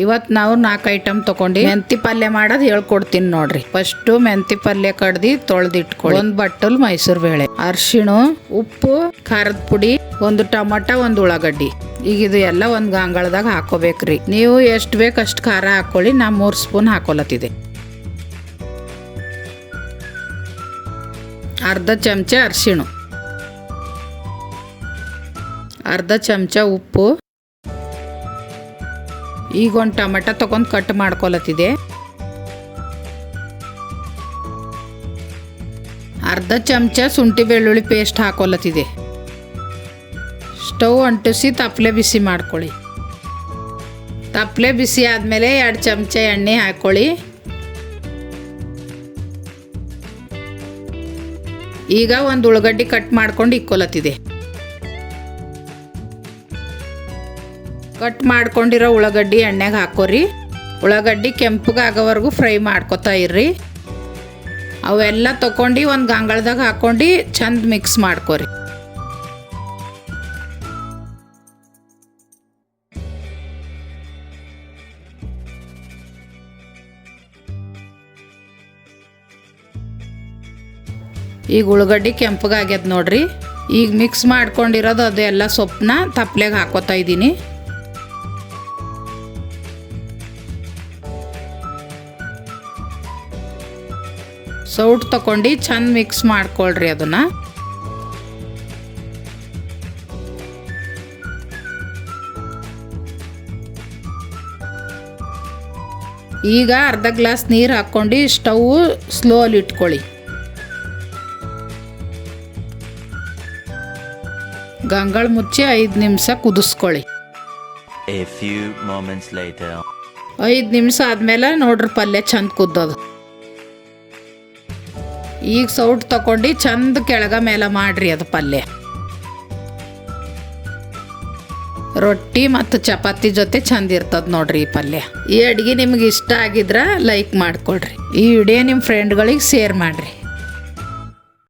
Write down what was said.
ಇವತ್ತು ನಾವು 4 ಐಟಮ್ ತಗೊಂಡು ಮೆಂತಿ ಪಲ್ಯ ಮಾಡೋದು ಹೇಳ್ಕೊಡ್ತೀನಿ ನೋಡ್ರಿ. ಫಸ್ಟ್ ಮೆಂತಿ ಪಲ್ಯ ಕಡ್ದು ತೊಳೆದಿಟ್ಕೊಳ್ಳಿ. 1 ಬಟ್ಟಲ್ ಮೈಸೂರು ಬೇಳೆ, ಅರಿಶಿಣ, ಉಪ್ಪು, ಖಾರದ ಪುಡಿ, 1 ಟೊಮಟೊ, 1 ಉಳ್ಳಾಗಡ್ಡಿ. ಈಗ ಇದು ಎಲ್ಲ ಒಂದು ಗಂಗಾಳದಾಗ ಹಾಕೋಬೇಕ್ರಿ. ನೀವು ಎಷ್ಟು ಬೇಕು ಅಷ್ಟು ಖಾರ ಹಾಕೊಳ್ಳಿ. ನಾ 3 ಸ್ಪೂನ್ ಹಾಕೊಳತ್ತಿದೆ. ಅರ್ಧ ಚಮಚ ಅರಿಶಿಣ, ಅರ್ಧ ಚಮಚ ಉಪ್ಪು. ಈಗ 1 ಟೊಮೆಟೊ ತಗೊಂಡು ಕಟ್ ಮಾಡ್ಕೊಳತ್ತಿದೆ. ಅರ್ಧ ಚಮಚ ಶುಂಠಿ ಬೆಳ್ಳುಳ್ಳಿ ಪೇಸ್ಟ್ ಹಾಕೊಳತ್ತಿದೆ. ಸ್ಟವ್ ಅಂಟಿಸಿ ತಪ್ಪಲೆ ಬಿಸಿ ಮಾಡ್ಕೊಳ್ಳಿ. ತಪ್ಪಲೆ ಬಿಸಿ ಆದಮೇಲೆ 2 ಚಮಚ ಎಣ್ಣೆ ಹಾಕ್ಕೊಳ್ಳಿ. ಈಗ 1 ಉಳ್ಳಾಗಡ್ಡಿ ಕಟ್ ಮಾಡ್ಕೊಂಡು ಇಕ್ಕೊಳತ್ತಿದೆ. ಕಟ್ ಮಾಡ್ಕೊಂಡಿರೋ ಉಳ್ಳಾಗಡ್ಡಿ ಎಣ್ಣೆಗೆ ಹಾಕೋರಿ. ಉಳ್ಳಾಗಡ್ಡಿ ಕೆಂಪಗಾಗೋವರೆಗೂ ಫ್ರೈ ಮಾಡ್ಕೊತಾ ಇರ್ರಿ. ಅವೆಲ್ಲ ತಗೊಂಡು ಒಂದು ಗಂಗಾಳದಾಗ ಹಾಕೊಂಡು ಚಂದ ಮಿಕ್ಸ್ ಮಾಡ್ಕೊರಿ. ಈಗ ಉಳ್ಳಾಗಡ್ಡಿ ಕೆಂಪಗಾಗ್ಯದ ನೋಡ್ರಿ. ಈಗ ಮಿಕ್ಸ್ ಮಾಡ್ಕೊಂಡಿರೋದು ಅದೆಲ್ಲ ಸೊಪ್ಪನ್ನ ತಪ್ಪಲೆಗೆ ಹಾಕೋತಾ ಇದ್ದೀನಿ. ಸೌಟ್ ತಗೊಂಡು ಚಂದ ಮಿಕ್ಸ್ ಮಾಡ್ಕೊಳ್ರಿ ಅದನ್ನ. ಈಗ ಅರ್ಧ ಗ್ಲಾಸ್ ನೀರು ಹಾಕ್ಕೊಂಡು ಸ್ಟವ್ ಸ್ಲೋಲಿ ಇಟ್ಕೊಳ್ಳಿ. ಗಂಗಾಳ ಮುಚ್ಚಿ 5 ನಿಮಿಷ ಕುದಿಸ್ಕೊಳ್ಳಿ. 5 ನಿಮಿಷ ಆದ್ಮೇಲೆ ನೋಡ್ರಿ ಪಲ್ಯ ಚಂದ ಕುದ್ದದು. ಈಗ ಸೌಟ್ ತಗೊಂಡು ಚಂದ ಕೆಳಗ ಮೇಲೆ ಮಾಡ್ರಿ. ಅದು ಪಲ್ಯ ರೊಟ್ಟಿ ಮತ್ತು ಚಪಾತಿ ಜೊತೆ ಚಂದ ಇರ್ತದ ನೋಡ್ರಿ ಈ ಪಲ್ಯ. ಈ ಅಡುಗೆ ನಿಮ್ಗೆ ಇಷ್ಟ ಆಗಿದ್ರೆ ಲೈಕ್ ಮಾಡ್ಕೊಳ್ರಿ. ಈ ವಿಡಿಯೋ ನಿಮ್ಮ ಫ್ರೆಂಡ್ಗಳಿಗೆ ಶೇರ್ ಮಾಡ್ರಿ.